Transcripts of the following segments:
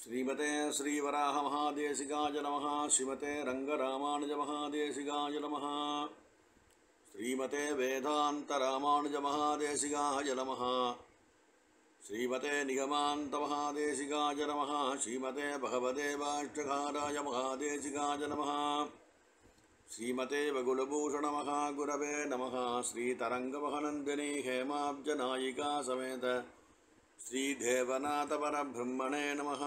श्रीमते श्रीवराह महादेशिकाय नमः। श्रीमते रंगरामानुज महादेशिकाय नमः। श्रीमते वेदांत रामानुज महादेशिकाय नमः। श्रीमते निगमांत महादेशिकाय नमः। श्रीमते भगवते वाष्टकाराय महादेशिकाय नमः। श्रीमते वकुलभूषण महागुरवे नमः। श्रीतरंगमहनंदिनी हेमाब्जनायिका समेत श्रीदेवनाथ परब्रह्मणे नमः।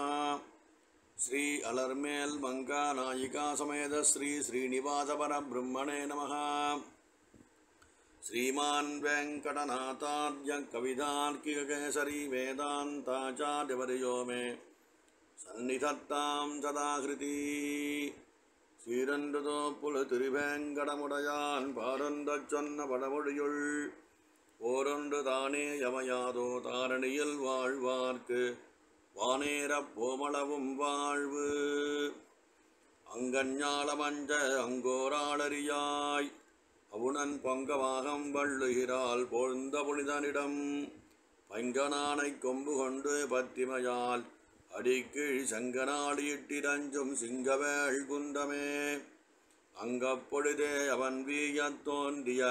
श्री अलर्मेल मंका नायिका समेत श्री श्रीनिवास परब्रह्मणे नमः। श्रीमान् वेंकटनाथार्य कवितार्किककेसरी वेदान्ताचार्यवर्यो मे सन्निधत्तां सदाकृति। श्रीरन्दतो पुलतिरुवेङ्कटमुडयान् पारन्दच्चொன்ன படமொழியுள் ஓரொன்று தானே யமயாதோ தாரணியில் வாழ்வார்க்கு வானேரப் போமளவும் வாழ்வு. அங்கஞ்ஞாலமஞ்ச அங்கோராளரியாய் அவுணன் பொங்கவாகம் வள்ளுகிறாள் பொழுந்த புனிதனிடம் பங்கனானை கொம்பு கொண்டு பத்திமையால் அடிக்கீழ் சங்கனாடியிட்டிரஞ்சும் சிங்கவேள் குந்தமே. அங்கப்பொழுதே அவன் வீயத் தோன்றிய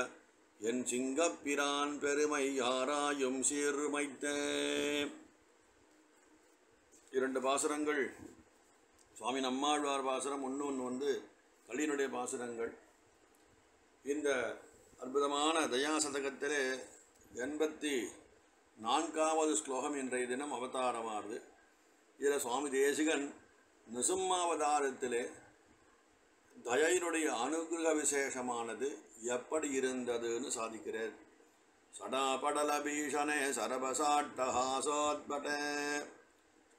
என் சிங்கப்பிரான் பெருமை யாராயும் சீர்மைத்தே. இரண்டு பாசுரங்கள் சுவாமி நம்மாழ்வார் பாசுரம், ஒன்று கலியனுடைய பாசுரங்கள். இந்த அற்புதமான தயாசதகத்திலே 84வது ஸ்லோகம் இன்றைய தினம் அவதாரமானது. இதில் சுவாமி தேசிகன் நிசும்மாவதாரத்திலே தயையினுடைய அனுகிரக விசேஷமானது எப்படி இருந்ததுன்னு சாதிக்கிறார். சடாபடல பீஷணே சரபசாட்டஹாசோத்பட்டே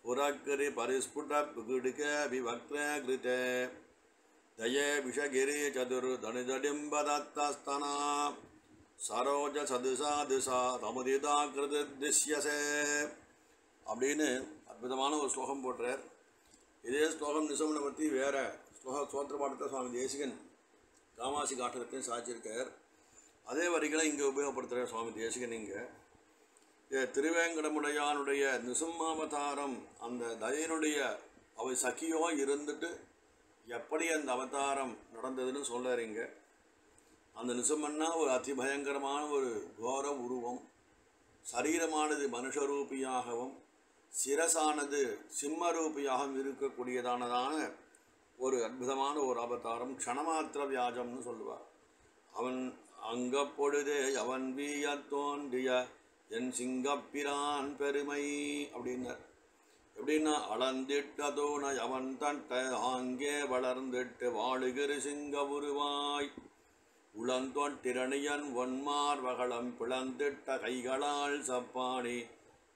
புரக்கிரி பரிஸ்புட புகுடிக விவக்ரே கிருதே தயே விஷகிரி சதுர் தனிதடிம்பதத்தஸ்தனா சரோஜ சதுசாதுசா தமுதிதா கிருதி திஷ்யசே அப்படின்னு அற்புதமான ஒரு ஸ்லோகம் போட்டுறார். இதே ஸ்லோகம் நிசமனை பற்றி வேறு ஸ்தோத்திர பாடத்தை சுவாமி தேசிகன் காமாசி காட்டத்தையும் சாதிச்சிருக்கார். அதே வரிகளை இங்கே உபயோகப்படுத்துகிறார் சுவாமி தேசிகன். இங்கே திருவேங்கடமுடையானுடைய நிசும்மாவதாரம் அந்த தயனுடைய அவை சகியோ இருந்துட்டு எப்படி அந்த அவதாரம் நடந்ததுன்னு சொல்கிறாருங்க. அந்த நிசும்மன்னா ஒரு அதிபயங்கரமான ஒரு கோர உருவம், சரீரமானது மனுஷரூபியாகவும் சிரசானது சிம்மரூபியாகவும் இருக்கக்கூடியதானதான ஒரு அற்புதமான ஒரு அவதாரம். க்ஷணமாத்திர வியாஜம்னு சொல்லுவார். அவன் அங்கப்பொழுதே அவன் வீயத் தோன்றிய என் சிங்கப்பிரான் பெருமை அப்படின்னார். எப்படின்னா அளந்திட்டதோன அவன் தட்ட ஆங்கே வளர்ந்திட்டு வாழுகிற சிங்க உருவாய் உளந்தொட்டிரணியன் ஒன்மார் வகளம் பிளந்திட்ட கைகளால் சப்பாணி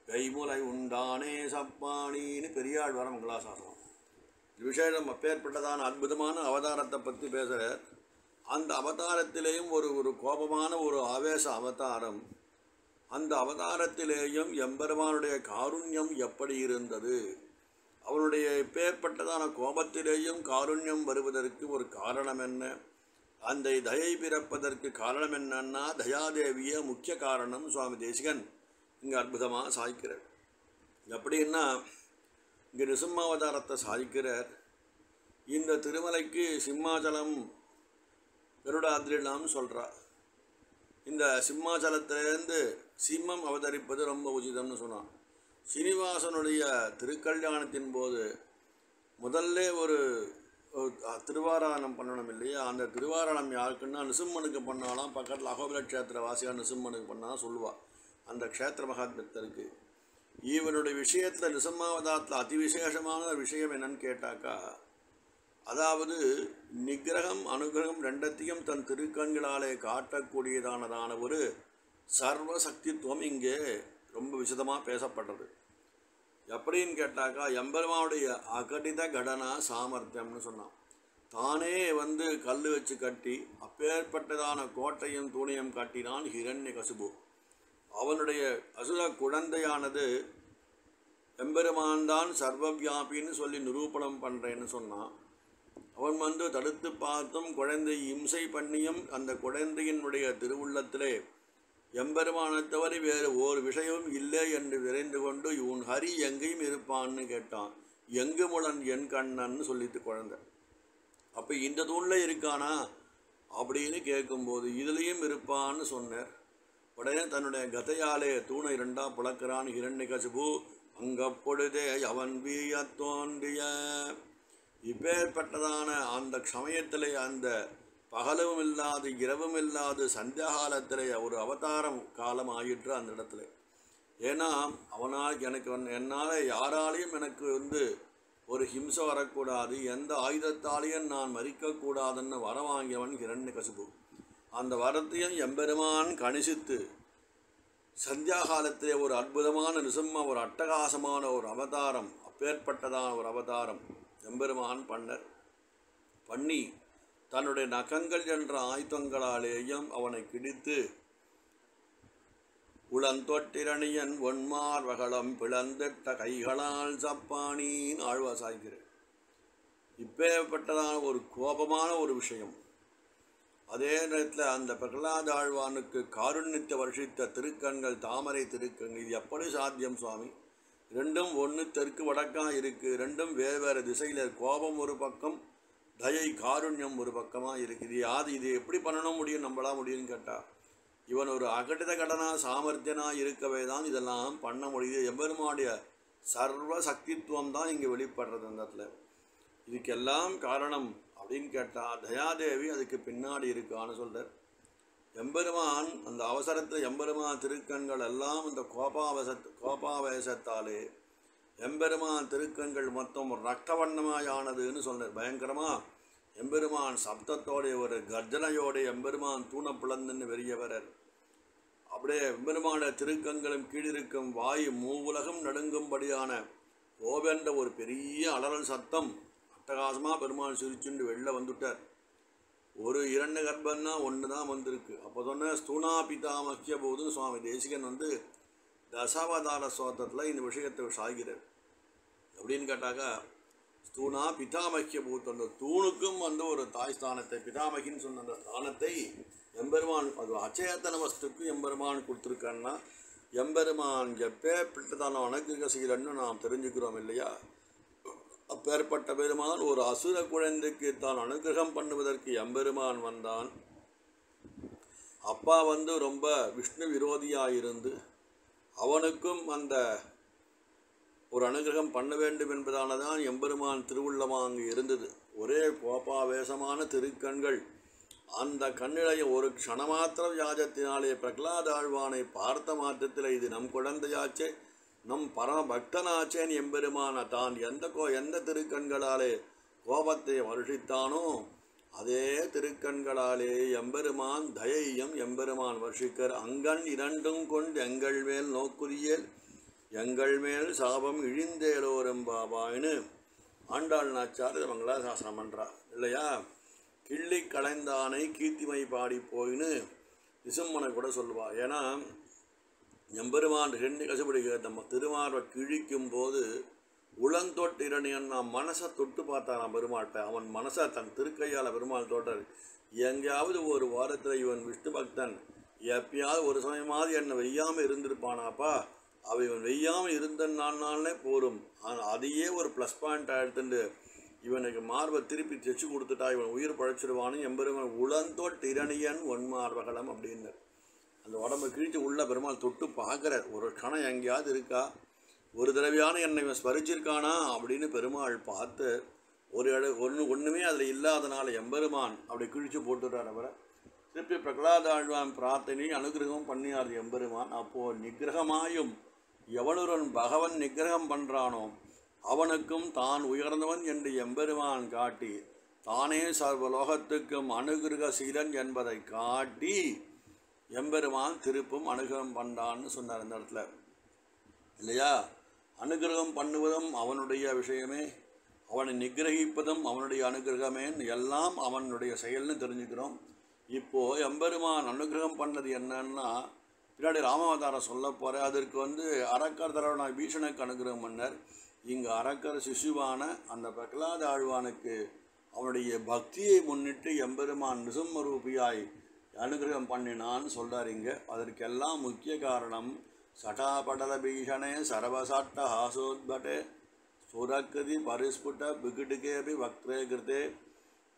கைமுலை உண்டானே சப்பாணின்னு பெரியாள் வர மங்களாசாசனம். விசேஷம் அப்பேற்பட்டதான அற்புதமான அவதாரத்தை பற்றி பேசுகிறார். அந்த அவதாரத்திலேயும் ஒரு கோபமான ஒரு ஆவேச அவதாரம். அந்த அவதாரத்திலேயும் எம்பெருமானுடைய காருண்யம் எப்படி இருந்தது, அவனுடைய இப்பேற்பட்டதான கோபத்திலேயும் காருண்யம் வருவதற்கு ஒரு காரணம் என்ன, அந்த தயை பிறப்பதற்கு காரணம் என்னன்னா தயாதேவிய முக்கிய காரணம் சுவாமி தேசிகன் இங்கே அற்புதமாக சாதிக்கிறார். எப்படின்னா இங்கே நிசும்மாவதாரத்தை சாதிக்கிறார். இந்த திருமலைக்கு சிம்மாச்சலம் கருடாதிரிலாம்னு சொல்கிறார். இந்த சிம்மாச்சலத்திலேருந்து சிம்மம் அவதரிப்பது ரொம்ப உச்சிதம்னு சொன்னான். சீனிவாசனுடைய திருக்கல்யாணத்தின் போது முதல்ல ஒரு திருவாராயணம் பண்ணணும் இல்லையா, அந்த திருவாராயணம் யாருக்குன்னா நிசும்மனுக்கு பண்ணாலாம். பக்கத்தில் அகோபில க்ஷேத்திர வாசியாக நிசும்மனுக்கு பண்ணால் சொல்லுவாள் அந்த க்ஷேத்திர மகாத்மியத்திற்கு. இவனுடைய விஷயத்தில் நிசம்மாவதாரத்தில் அதிவிசேஷமான விஷயம் என்னன்னு கேட்டாக்கா, அதாவது நிகிரகம் அனுகிரகம் ரெண்டத்தையும் தன் திருக்கண்களாலே காட்டக்கூடியதானதான ஒரு சர்வசக்தித்துவம் இங்கே ரொம்ப விசதமாக பேசப்படுறது. எப்படின்னு கேட்டாக்கா எம்பெருமானுடைய அகடித கடனா சாமர்த்தியம்னு சொன்னான். தானே கல் வச்சு கட்டி அப்பேற்பட்டதான கோட்டையும் தூணையும் கட்டினான் ஹிரண்யகசிபு. அவனுடைய அசுர குழந்தையானது எம்பெருமான் தான் சர்வவியாபின்னு சொல்லி நிரூபணம் பண்ணுறேன்னு சொன்னான். அவன் தடுத்து பார்த்தும் குழந்தை இம்சை பண்ணியும் அந்த குழந்தையினுடைய திருவுள்ளத்திலே எம்பெருமானை தவிர வேறு ஓர் விஷயமும் இல்லை என்று விரைந்து கொண்டு இவன் ஹரி எங்கேயும் இருப்பான்னு கேட்டான். எங்குமுடன் என் கண்ணன்னு சொல்லிட்டு குழந்தை. அப்போ இந்த தூணில் இருக்கானா அப்படின்னு கேட்கும்போது இதுலேயும் இருப்பான்னு சொன்னார். உடனே தன்னுடைய கதையாலே தூணை இரண்டா புழக்கிறான் ஹிரண்யகசிபு. அங்கப்பொழுதே அவன் வீய தோன்றிய இப்பேற்பட்டதான அந்த சமயத்திலே, அந்த பகலும் இல்லாது இரவும் இல்லாது சந்தியாகாலத்திலே ஒரு அவதாரம் காலம் ஆயிற்று அந்த இடத்துல. ஏன்னா அவனால் எனக்கு என்னால் யாராலையும் எனக்கு ஒரு ஹிம்சை வரக்கூடாது, எந்த ஆயுதத்தாலையும் நான் மறிக்கக்கூடாதுன்னு வர வாங்கியவன் ஹிரண்யகசிபு. அந்த வரத்தையும் எம்பெருமான் கணிசித்து சந்தியாகாலத்திலே ஒரு அற்புதமான நிசம்ம ஒரு அட்டகாசமான ஒரு அவதாரம், அப்பேற்பட்டதான ஒரு அவதாரம் எம்பெருமான் பண்ணி தன்னுடைய நகங்கள் என்ற ஆயுதங்களாலேயும் அவனை கிடித்து உளந்தொட்டிரணியன் ஒன்மார் வகளம் பிளந்திட்ட கைகளால் சப்பானின் ஆழ்வாசாய்கிறேன். இப்பேற்பட்டதான ஒரு கோபமான ஒரு விஷயம். அதே நேரத்தில் அந்த பிரகலாத ஆழ்வானுக்கு காருண்யத்தை வருஷித்த திருக்கண்கள், தாமரை திருக்கண்கள், இது எப்படி சாத்தியம் சுவாமி? ரெண்டும் ஒன்று தெற்கு வடக்காக இருக்குது, ரெண்டும் வேறு வேறு திசையில். கோபம் ஒரு பக்கம், தயை காருண்யம் ஒரு பக்கமாக இருக்குது. இது எப்படி பண்ணணும் முடியும், நம்மளா முடியும்னு கேட்டால், இவன் ஒரு அகடித கடனா சாமர்த்தியனாக இருக்கவே தான் இதெல்லாம் பண்ண முடியுது. எம்பெருமானுடைய சர்வ சக்தித்துவம் தான் இங்கே வெளிப்படுறது அந்த இடத்துல. இதுக்கெல்லாம் காரணம் அப்படின்னு கேட்டால் தயாதேவி அதுக்கு பின்னாடி இருக்கான்னு சொல்கிறார். எம்பெருமான் அந்த அவசரத்தில் எம்பெருமான் திருக்கண்கள் எல்லாம் இந்த கோபாவேசத்தாலே எம்பெருமான் திருக்கண்கள் மொத்தம் ரத்த வண்ணமாயானதுன்னு சொன்னார். பயங்கரமாக எம்பெருமான் சப்தத்தோடைய ஒரு கர்ஜனையோடைய எம்பெருமான் தூணப்பிளந்துன்னு வெறியவரர். அப்படியே எம்பெருமான திருக்கண்களும் கீழிருக்கும் வாயு மூவுலகம் நடுங்கும்படியான ஓவென்ற ஒரு பெரிய அலறல் சத்தம் அட்டகாசமாக பெருமாள் சிரிச்சுண்டு வெளில வந்துட்டார். ஒரு இரண்டு கர்ப்பன்னா ஒன்று தான் வந்திருக்கு. அப்போ சொன்ன ஸ்தூணா பிதாமக்கிய போது சுவாமி தேசிகன் தசாவதார ஸ்தோத்திரத்தில் இந்த விஷயத்தை சாய்கிறார். அப்படின்னு கேட்டாக்கா ஸ்தூணா பிதாமக்கிய பூத், அந்த தூணுக்கும் ஒரு தாய் ஸ்தானத்தை, பிதாமகின்னு சொன்ன அந்த ஸ்தானத்தை எம்பெருமான், அது அச்சேத்தன வஸ்துக்கு எம்பெருமான் கொடுத்துருக்கான்னா எம்பெருமான் எப்பேற்பட்டதான அனுகிரக சீலன்னு நாம் தெரிஞ்சுக்கிறோம் இல்லையா? அப்பேற்பட்ட பெருமான் ஒரு அசுர குழந்தைக்கு தான் அனுகிரகம் பண்ணுவதற்கு எம்பெருமான் வந்தான். அப்பா ரொம்ப விஷ்ணு விரோதியாக இருந்து அவனுக்கும் அந்த ஒரு அனுகிரகம் பண்ண வேண்டும் என்பதானதான் எம்பெருமான் திருவுள்ளமாக அங்கு இருந்தது. ஒரே கோபாவேசமான திருக்கண்கள். அந்த கண்ணிலைய ஒரு க்ஷணமாத்திர வியாஜத்தினாலே பிரகலாத ஆழ்வானை பார்த்த மாற்றத்தில் இது நம் குழந்தையாச்சே, நம் பரம பக்தனாச்சேன் எம்பெருமான தான் எந்த திருக்கண்களாலே கோபத்தை வருஷித்தானோ அதே திருக்கண்களாலே எம்பெருமான் தயையும் எம்பெருமான் வருஷிக்கர். அங்கண் இரண்டும் கொண்டு எங்கள் மேல் நோக்குதியேல் எங்கள் மேல் சாபம் இழிந்தேலோரம்பாபாயின்னு ஆண்டாள் நாச்சார் மங்களாசாசனம் பண்ணுறா இல்லையா? கிள்ளி களைந்தானை கீர்த்திமை பாடி போயின்னு நிசம்மனை கூட சொல்லுவா. ஏன்னா எம்பெருமான் ஹிரண்யகசிபுடைய நம்ம திருமார்வை கிழிக்கும் போது உளந்தொட்டிரணியன் நாம் மனசை தொட்டு பார்த்தாராம் பெருமாள்கிட்ட. அவன் மனசை தன் திருக்கையால் பெருமாள் தோட்டார். எங்கேயாவது ஒரு வாரத்தில் இவன் விஷ்ணு பக்தன் எப்பயாவது ஒரு சமயமாவது என்னை வெய்யாமல் இருந்திருப்பானாப்பா, இவன் வெய்யாமல் இருந்தனாலே போரும், அதையே ஒரு ப்ளஸ் பாயிண்ட் எடுத்துட்டு இவனுக்கு மார்பை திருப்பி தைச்சு கொடுத்துட்டா இவன் உயிர் பழைச்சிடுவான்னு எம்பெருமான் உளந்தொட்டிரணியன் ஒன்மார்வகலம் அப்படின்னு அந்த உடம்பை கிழித்து உள்ள பெருமாள் தொட்டு பார்க்குறார். ஒரு க்ஷணம் எங்கேயாவது இருக்கா, ஒரு தடவையான என்னை இவன் ஸ்மரிச்சிருக்கானா அப்படின்னு பெருமாள் பார்த்து ஒன்றுமே அதில் இல்லாதனால எம்பெருமான் அப்படி கிழிச்சு போட்டுறார். அவரை திருப்பி பிரகலாத ஆழ்வான் பிரார்த்தனை அனுகிரகம் பண்ணியார் எம்பெருமான். அப்போது நிகிரகமாயும் எவனுடன் பகவன் நிகிரகம் பண்ணுறானோ அவனுக்கும் தான் உயர்ந்தவன் என்று எம்பெருமான் காட்டி தானே சர்வலோகத்துக்கும் அனுகிரக சீலன் என்பதை காட்டி எம்பெருமான் திருப்பும் அனுகிரகம் பண்ணான்னு சொன்னார் இந்த இடத்துல இல்லையா? அனுகிரகம் பண்ணுவதும் அவனுடைய விஷயமே, அவனை நிகிரகிப்பதும் அவனுடைய அனுகிரகமே, எல்லாம் அவனுடைய செயல்னு தெரிஞ்சுக்கிறோம். இப்போது எம்பெருமான் அனுகிரகம் பண்ணது என்னன்னா பின்னாடி ராமாவதாரம் சொல்ல போகிற அதற்கு அரக்கர் தரவனா பீஷனுக்கு அனுகிரகம் பண்ணார். இங்கு அரக்கர் சிசுவான அந்த பிரகலாத ஆழ்வானுக்கு அவனுடைய பக்தியை முன்னிட்டு எம்பெருமான் நிசும்மரூபியாய் அனுகிரகம் பண்ணினான்னு சொல்கிறார் இங்கே. அதற்கெல்லாம் முக்கிய காரணம் சட்டாபடல பீஷணே சரவசாட்ட ஹாசோத்பட்டே सुरकृति परिस्फुट विकटिकेऽपि वक्त्रे कृते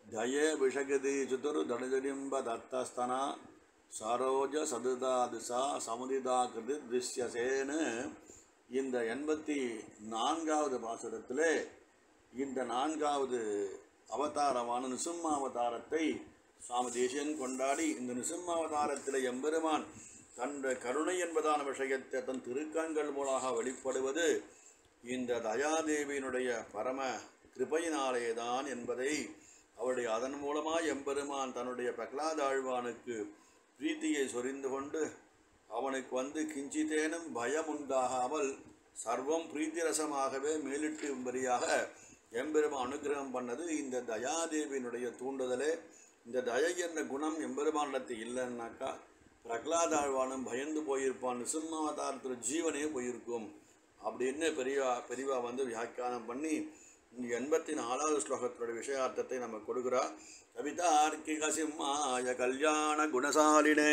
दये विषगति चतुर धनजडिम्ब दत्तस्तना सरोज सदुदा दिशा समुदिदा कृति दृश्यसेன்னு இந்த 84வது பாசுரத்திலே இந்த 4வது அவதாரமான நிசிம்மாவதாரத்தை சுவாமி தேசிகன் கொண்டாடி இந்த நிசிம்மாவதாரத்திலே எம்பெருமான் தன்னுடைய கருணை என்பதான விஷயத்தை தன் திருக்கண்கள் மூலமாக வெளிப்படுவது இந்த தயாதேவியினுடைய பரம கிருபையினாலேதான் என்பதை அவருடைய அதன் மூலமாக எம்பெருமான் தன்னுடைய பிரகலாதாழ்வானுக்கு பிரீத்தியை சொரிந்து கொண்டு அவனுக்கு கிஞ்சித்தேனும் பயம் உண்டாகாமல் சர்வம் பிரீத்திரசமாகவே மேலிட்டும்படியாக எம்பெருமான் அனுகிரகம் பண்ணது இந்த தயாதேவியினுடைய தூண்டுதலே. இந்த தயை என்ற குணம் எம்பெருமானிடத்தில் இல்லைன்னாக்கா பிரகலாதாழ்வானும் பயந்து போயிருப்பான், நிசிம்மாவதாரத்தில் ஜீவனே போயிருக்கும் அப்படின்னு பெரியவா வியாக்கியானம் பண்ணி 84வது ஸ்லோகத்தோட விஷயார்த்தத்தை நம்ம கொடுக்குறா. கவிதார்க்கிக சிம்மாய கல்யாண குணசாலினே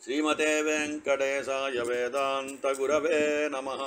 ஸ்ரீமதே வெங்கடேசாய வேதாந்த குரவே நமஹ.